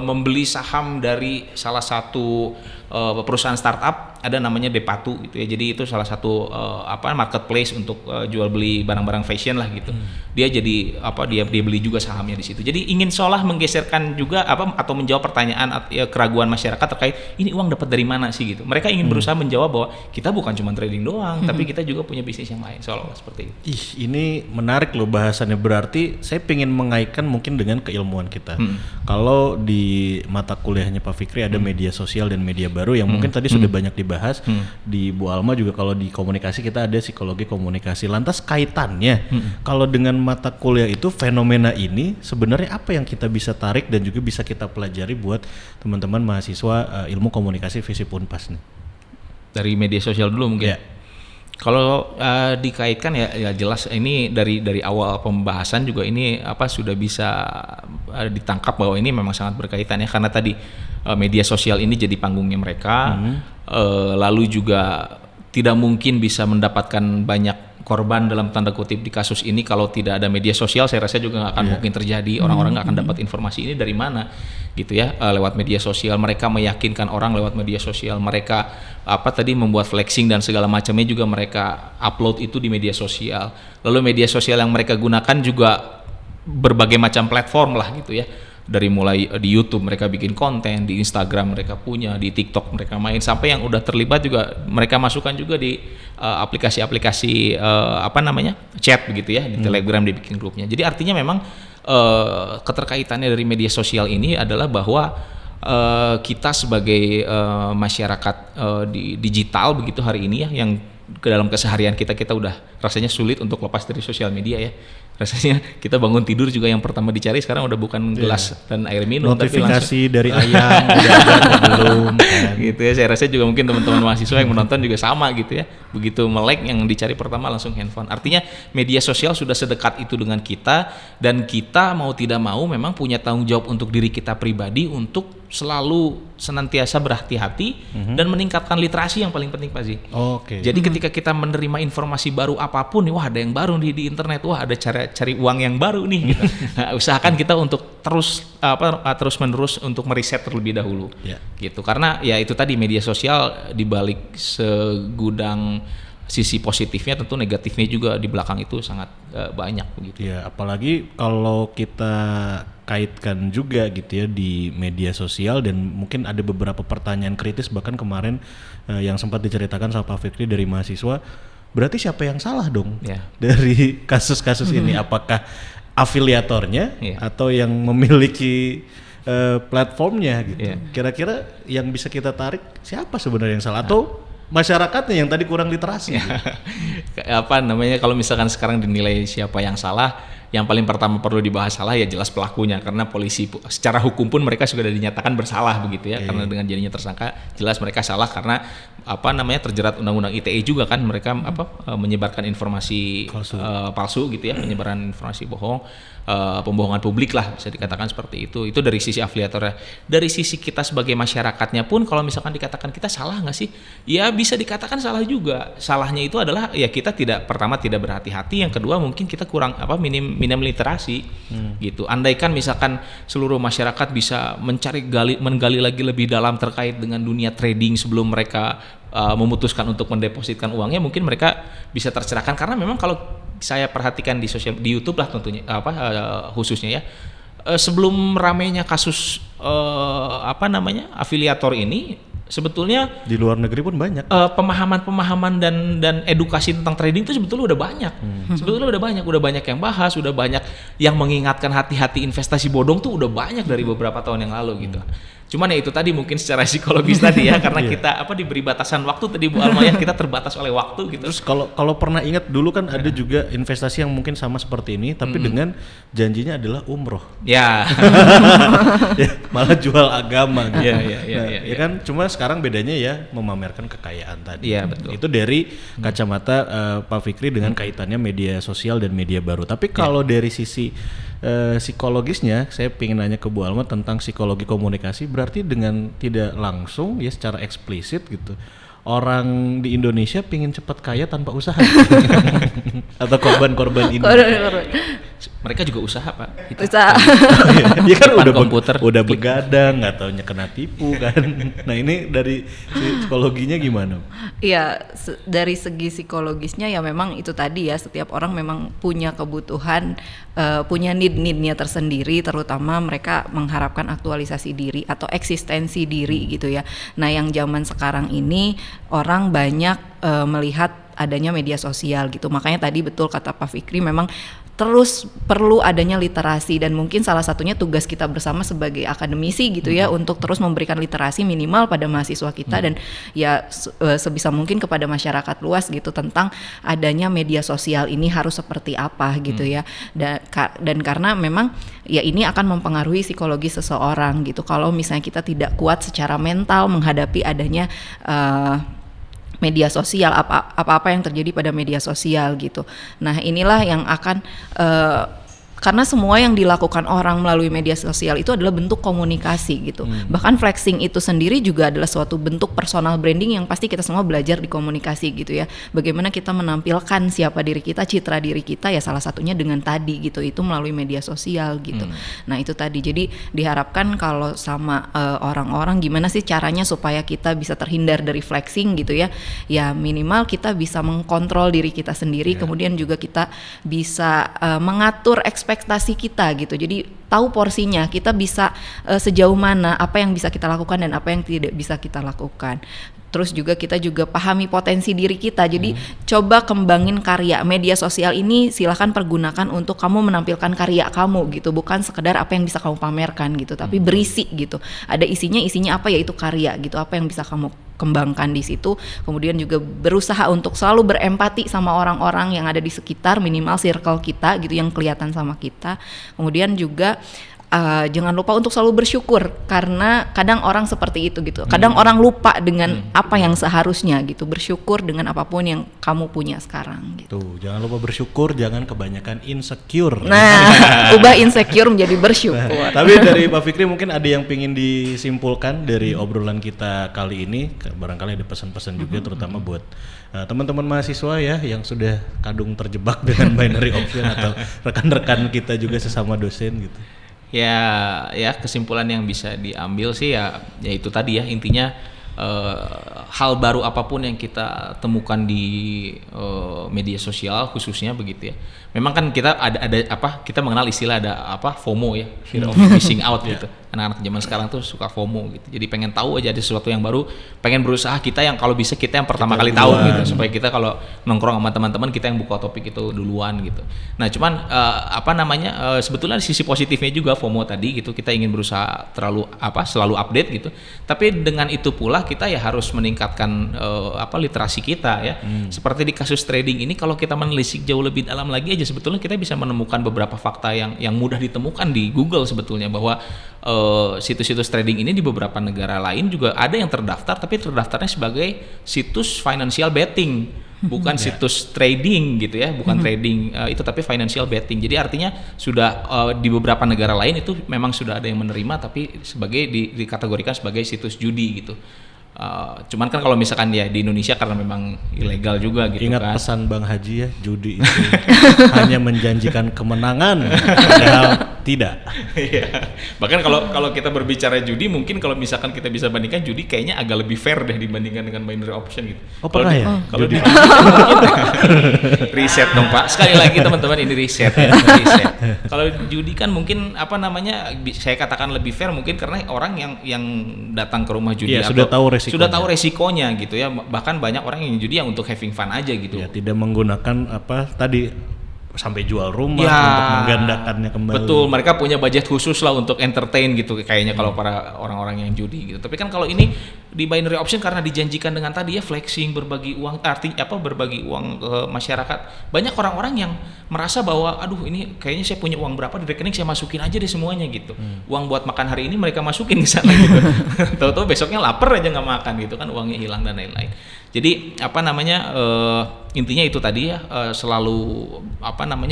membeli saham dari salah satu perusahaan startup ada namanya Depatu gitu ya. Jadi itu salah satu marketplace untuk jual beli barang-barang fashion lah gitu. Dia jadi dia beli juga sahamnya di situ. Jadi ingin seolah menggeserkan juga atau menjawab pertanyaan keraguan masyarakat terkait ini uang dapat dari mana sih gitu. Mereka ingin berusaha menjawab bahwa kita bukan cuma trading doang, tapi kita juga punya bisnis yang lain, seolah-olah seperti itu. Ini menarik loh bahasannya. Berarti saya pengen mengaitkan mungkin dengan keilmuan kita. Kalau di mata kuliahnya Pak Fikri ada media sosial dan media baru yang mungkin tadi sudah banyak dibahas. Di Bu Alma juga kalau di komunikasi kita ada psikologi komunikasi. Lantas kaitannya kalau dengan mata kuliah itu fenomena ini sebenarnya apa yang kita bisa tarik dan juga bisa kita pelajari buat teman-teman mahasiswa ilmu komunikasi FISIP Unpas nih? Dari media sosial dulu mungkin. Ya. Kalau dikaitkan ya jelas ini dari awal pembahasan juga ini sudah bisa ditangkap bahwa ini memang sangat berkaitan ya, karena tadi media sosial ini jadi panggungnya mereka. Lalu juga tidak mungkin bisa mendapatkan banyak korban dalam tanda kutip di kasus ini kalau tidak ada media sosial. Saya rasa juga nggak akan mungkin terjadi. Orang-orang nggak akan dapat informasi ini dari mana gitu ya, lewat media sosial. Mereka meyakinkan orang lewat media sosial. Mereka membuat flexing dan segala macamnya juga mereka upload itu di media sosial. Lalu media sosial yang mereka gunakan juga berbagai macam platform lah gitu ya. Dari mulai di YouTube mereka bikin konten, di Instagram mereka punya, di TikTok mereka main, sampai yang udah terlibat juga mereka masukkan juga di aplikasi-aplikasi chat begitu ya, di Telegram dibikin grupnya. Jadi artinya memang keterkaitannya dari media sosial ini adalah bahwa kita sebagai masyarakat di digital begitu hari ini ya, yang ke dalam keseharian kita udah rasanya sulit untuk lepas dari sosial media ya. Rasanya kita bangun tidur juga yang pertama dicari sekarang udah bukan gelas dan air minum, notifikasi tapi langsung dari ayam udah ada atau belum kan? gitu ya. Saya rasa juga mungkin teman-teman mahasiswa yang menonton juga sama gitu ya, begitu melek yang dicari pertama langsung handphone. Artinya media sosial sudah sedekat itu dengan kita, dan kita mau tidak mau memang punya tanggung jawab untuk diri kita pribadi untuk selalu senantiasa berhati-hati dan meningkatkan literasi yang paling penting Pak Zi. Oke. Jadi ketika kita menerima informasi baru apapun nih, wah ada yang baru di internet, wah ada cara cari uang yang baru nih gitu. Nah, usahakan kita untuk terus menerus untuk meriset terlebih dahulu. Gitu. Karena ya itu tadi, media sosial di balik segudang sisi positifnya tentu negatifnya juga di belakang itu sangat banyak begitu. Ya, apalagi kalau kita kaitkan juga gitu ya di media sosial, dan mungkin ada beberapa pertanyaan kritis bahkan kemarin yang sempat diceritakan sama Pak Fikri dari mahasiswa. Berarti siapa yang salah dong dari kasus-kasus ini? Apakah afiliatornya atau yang memiliki platformnya gitu? Kira-kira yang bisa kita tarik siapa sebenarnya yang salah, atau masyarakatnya yang tadi kurang literasi? Kalau misalkan sekarang dinilai siapa yang salah, yang paling pertama perlu dibahas salah ya jelas pelakunya, karena polisi secara hukum pun mereka sudah dinyatakan bersalah begitu ya, karena dengan jadinya tersangka jelas mereka salah karena terjerat undang-undang ITE juga kan, mereka menyebarkan informasi palsu gitu ya, penyebaran informasi bohong, pembohongan publik lah bisa dikatakan seperti itu. Itu dari sisi afiliatornya. Dari sisi kita sebagai masyarakatnya pun kalau misalkan dikatakan kita salah nggak sih? Ya bisa dikatakan salah juga. Salahnya itu adalah ya kita pertama tidak berhati-hati, yang kedua mungkin kita kurang minim literasi gitu. Andaikan misalkan seluruh masyarakat bisa menggali lagi lebih dalam terkait dengan dunia trading sebelum mereka memutuskan untuk mendepositkan uangnya, mungkin mereka bisa tercerahkan. Karena memang kalau saya perhatikan di YouTube lah tentunya khususnya ya, sebelum ramainya kasus afiliator ini, sebetulnya di luar negeri pun banyak pemahaman dan edukasi tentang trading itu sebetulnya udah banyak. Sebetulnya udah banyak yang bahas, udah banyak yang mengingatkan hati-hati investasi bodong tuh udah banyak dari beberapa tahun yang lalu gitu. Cuman ya itu tadi mungkin secara psikologis tadi ya, karena kita diberi batasan waktu tadi Bu Alma ya, kita terbatas oleh waktu gitu. Terus kalau pernah ingat dulu kan ada juga investasi yang mungkin sama seperti ini, tapi dengan janjinya adalah umroh. Ya. Ya, malah jual agama gitu. Ya Kan cuma sekarang bedanya ya memamerkan kekayaan tadi. Iya, betul. Itu dari kacamata Pak Fikri dengan kaitannya media sosial dan media baru. Tapi kalau dari sisi psikologisnya, saya ingin nanya ke Bu Alma tentang psikologi komunikasi. Berarti dengan tidak langsung ya secara eksplisit gitu, orang di Indonesia pingin cepat kaya tanpa usaha atau korban-korban ini. Mereka juga usaha Pak. Usaha. Ya kan komputer udah begadang, nggak taunya kena tipu kan. Nah ini dari psikologinya gimana? Iya, dari segi psikologisnya ya memang itu tadi ya, setiap orang memang punya kebutuhan, punya need-nya tersendiri, terutama mereka mengharapkan aktualisasi diri atau eksistensi diri gitu ya. Nah yang zaman sekarang ini orang banyak melihat adanya media sosial gitu, makanya tadi betul kata Pak Fikri, memang terus perlu adanya literasi, dan mungkin salah satunya tugas kita bersama sebagai akademisi gitu ya, untuk terus memberikan literasi minimal pada mahasiswa kita dan ya sebisa mungkin kepada masyarakat luas gitu tentang adanya media sosial ini harus seperti apa gitu ya, dan karena memang ya ini akan mempengaruhi psikologi seseorang gitu. Kalau misalnya kita tidak kuat secara mental menghadapi adanya media sosial, apa-apa yang terjadi pada media sosial gitu. Nah inilah yang akan karena semua yang dilakukan orang melalui media sosial itu adalah bentuk komunikasi gitu. Bahkan flexing itu sendiri juga adalah suatu bentuk personal branding yang pasti kita semua belajar di komunikasi gitu ya. Bagaimana kita menampilkan siapa diri kita, citra diri kita, ya salah satunya dengan tadi gitu, itu melalui media sosial gitu. Nah itu tadi, jadi diharapkan kalau sama orang-orang gimana sih caranya supaya kita bisa terhindar dari flexing gitu ya. Ya minimal kita bisa mengkontrol diri kita sendiri, kemudian juga kita bisa mengatur ekspektasi kita gitu. Jadi tahu porsinya, kita bisa sejauh mana, apa yang bisa kita lakukan dan apa yang tidak bisa kita lakukan. Terus juga kita juga pahami potensi diri kita. Jadi coba kembangin karya. Media sosial ini silahkan pergunakan untuk kamu menampilkan karya kamu gitu, bukan sekedar apa yang bisa kamu pamerkan gitu, tapi berisi gitu. Ada isinya apa, yaitu karya gitu. Apa yang bisa kamu kembangkan di situ. Kemudian juga berusaha untuk selalu berempati sama orang-orang yang ada di sekitar, minimal circle kita gitu yang kelihatan sama kita. Kemudian juga jangan lupa untuk selalu bersyukur, karena kadang orang seperti itu gitu. Kadang orang lupa dengan apa yang seharusnya gitu. Bersyukur dengan apapun yang kamu punya sekarang gitu. Tuh, jangan lupa bersyukur, jangan kebanyakan insecure. Nah, ubah insecure menjadi bersyukur. Tapi dari Pak Fikri mungkin ada yang pingin disimpulkan dari obrolan kita kali ini. Barangkali ada pesan-pesan juga terutama buat teman-teman mahasiswa ya yang sudah kadung terjebak dengan binary option, atau rekan-rekan kita juga sesama dosen gitu. Ya kesimpulan yang bisa diambil sih ya itu tadi ya, intinya hal baru apapun yang kita temukan di media sosial khususnya begitu ya. Memang kan kita ada kita mengenal istilah ada FOMO ya, fear of missing out gitu. anak-anak zaman sekarang tuh suka FOMO gitu. Jadi pengen tahu aja ada sesuatu yang baru, pengen berusaha kita yang kalau bisa kita yang pertama kali tahu gitu, supaya kita kalau nongkrong sama teman-teman kita yang buka topik itu duluan gitu. Nah cuman sebetulnya sisi positifnya juga FOMO tadi gitu, kita ingin berusaha selalu update gitu. Tapi dengan itu pula kita ya harus meningkatkan literasi kita ya. Seperti di kasus trading ini, kalau kita menelisik jauh lebih dalam lagi aja, sebetulnya kita bisa menemukan beberapa fakta yang mudah ditemukan di Google sebetulnya, bahwa situs-situs trading ini di beberapa negara lain juga ada yang terdaftar, tapi terdaftarnya sebagai situs financial betting, bukan situs trading gitu ya, bukan trading itu, tapi financial betting. Jadi artinya sudah di beberapa negara lain itu memang sudah ada yang menerima, tapi sebagai dikategorikan sebagai situs judi gitu. Cuman kan kalau misalkan ya di Indonesia karena memang ilegal juga gitu. Ingat kan. pesan Bang Haji ya, judi itu hanya menjanjikan kemenangan, padahal tidak. Iya. Bahkan kalau kita berbicara judi, mungkin kalau misalkan kita bisa bandingkan, judi kayaknya agak lebih fair deh dibandingkan dengan binary option gitu. Oh pernah ya? Kalau di riset dong Pak. Sekali lagi teman-teman, ini riset ya. Riset. Kalau judi kan mungkin saya katakan lebih fair mungkin karena orang yang datang ke rumah judi sudah tahu resikonya gitu ya. Bahkan banyak orang yang judi yang untuk having fun aja gitu. Ya, tidak menggunakan sampai jual rumah untuk menggandakannya kembali. Betul, mereka punya budget khusus lah untuk entertain gitu kayaknya kalau para orang-orang yang judi gitu. Tapi kan kalau ini di binary option karena dijanjikan dengan tadi ya flexing, berbagi uang, berbagi uang ke masyarakat. Banyak orang-orang yang merasa bahwa aduh ini kayaknya saya punya uang berapa di rekening, saya masukin aja deh semuanya gitu. Uang buat makan hari ini mereka masukin ke sana gitu. Tahu-tahu besoknya lapar aja nggak makan gitu kan, uangnya hilang dan lain-lain. Jadi intinya itu tadi ya, selalu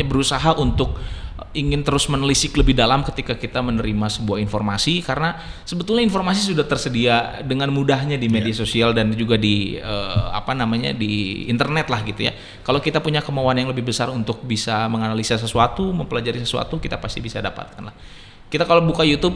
berusaha untuk ingin terus menelisik lebih dalam ketika kita menerima sebuah informasi, karena sebetulnya informasi sudah tersedia dengan mudahnya di media sosial dan juga di di internet lah gitu ya. Kalau kita punya kemauan yang lebih besar untuk bisa menganalisa sesuatu, mempelajari sesuatu, kita pasti bisa dapatkan lah. Kita kalau buka YouTube,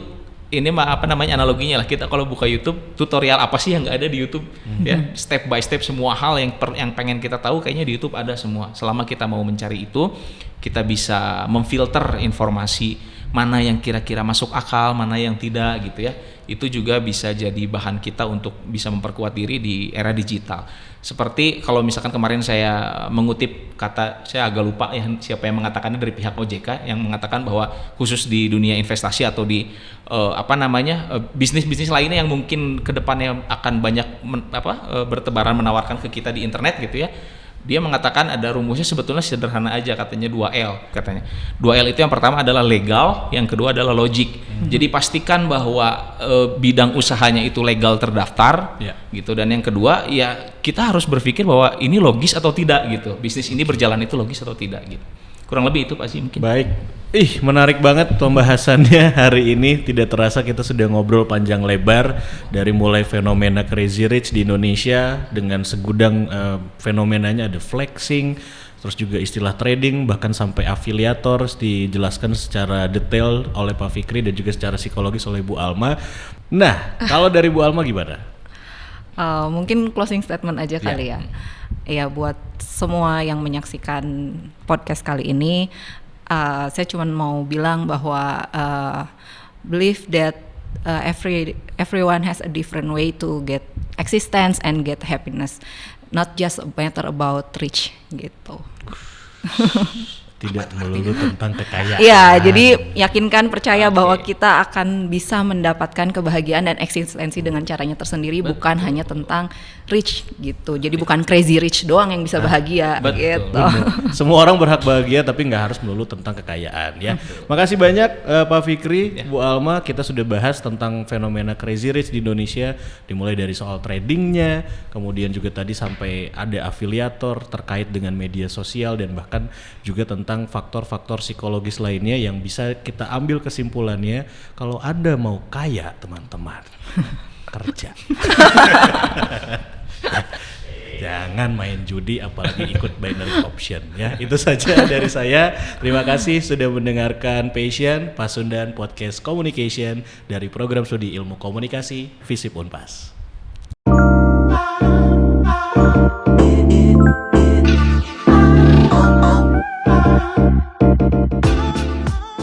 ini analoginya lah, kita kalau buka YouTube, tutorial apa sih yang nggak ada di YouTube ya, step by step semua hal yang pengen kita tahu kayaknya di YouTube ada semua. Selama kita mau mencari itu, kita bisa memfilter informasi mana yang kira-kira masuk akal, mana yang tidak gitu ya. Itu juga bisa jadi bahan kita untuk bisa memperkuat diri di era digital. Seperti kalau misalkan kemarin saya mengutip kata, saya agak lupa ya siapa yang mengatakannya, dari pihak OJK yang mengatakan bahwa khusus di dunia investasi atau di bisnis-bisnis lainnya yang mungkin kedepannya akan banyak bertebaran menawarkan ke kita di internet gitu ya. Dia mengatakan ada rumusnya sebetulnya sederhana aja, katanya 2L katanya. 2L itu yang pertama adalah legal, yang kedua adalah logic. Jadi pastikan bahwa bidang usahanya itu legal terdaftar gitu, dan yang kedua ya kita harus berpikir bahwa ini logis atau tidak gitu. Bisnis ini berjalan itu logis atau tidak gitu. Kurang lebih itu pasti mungkin. Baik. Menarik banget pembahasannya hari ini. Tidak terasa kita sudah ngobrol panjang lebar dari mulai fenomena Crazy Rich di Indonesia dengan segudang fenomenanya, ada flexing, terus juga istilah trading, bahkan sampai afiliator dijelaskan secara detail oleh Pak Fikri dan juga secara psikologis oleh Bu Alma. Nah, kalau dari Bu Alma gimana? Mungkin closing statement aja kali ya. Ya buat semua yang menyaksikan podcast kali ini, saya cuma mau bilang bahwa believe that everyone has a different way to get existence and get happiness, not just a matter about rich gitu. Tidak melulu tentang kekayaan. Iya, jadi yakinkan, percaya bahwa kita akan bisa mendapatkan kebahagiaan dan eksistensi dengan caranya tersendiri. Betul. Bukan hanya tentang rich gitu. Jadi bukan crazy rich doang yang bisa bahagia. Betul. Gitu. Semua orang berhak bahagia, tapi nggak harus melulu tentang kekayaan ya. Makasih banyak Pak Fikri, Bu Alma. Kita sudah bahas tentang fenomena crazy rich di Indonesia, dimulai dari soal tradingnya, kemudian juga tadi sampai ada afiliator terkait dengan media sosial, dan bahkan juga tentang faktor-faktor psikologis lainnya yang bisa kita ambil kesimpulannya. Kalau Anda mau kaya, teman-teman, kerja. Jangan main judi, apalagi ikut binary option ya. Itu saja dari saya. Terima kasih sudah mendengarkan Passion Pasundan Podcast Communication dari program studi Ilmu Komunikasi FISIP Unpas.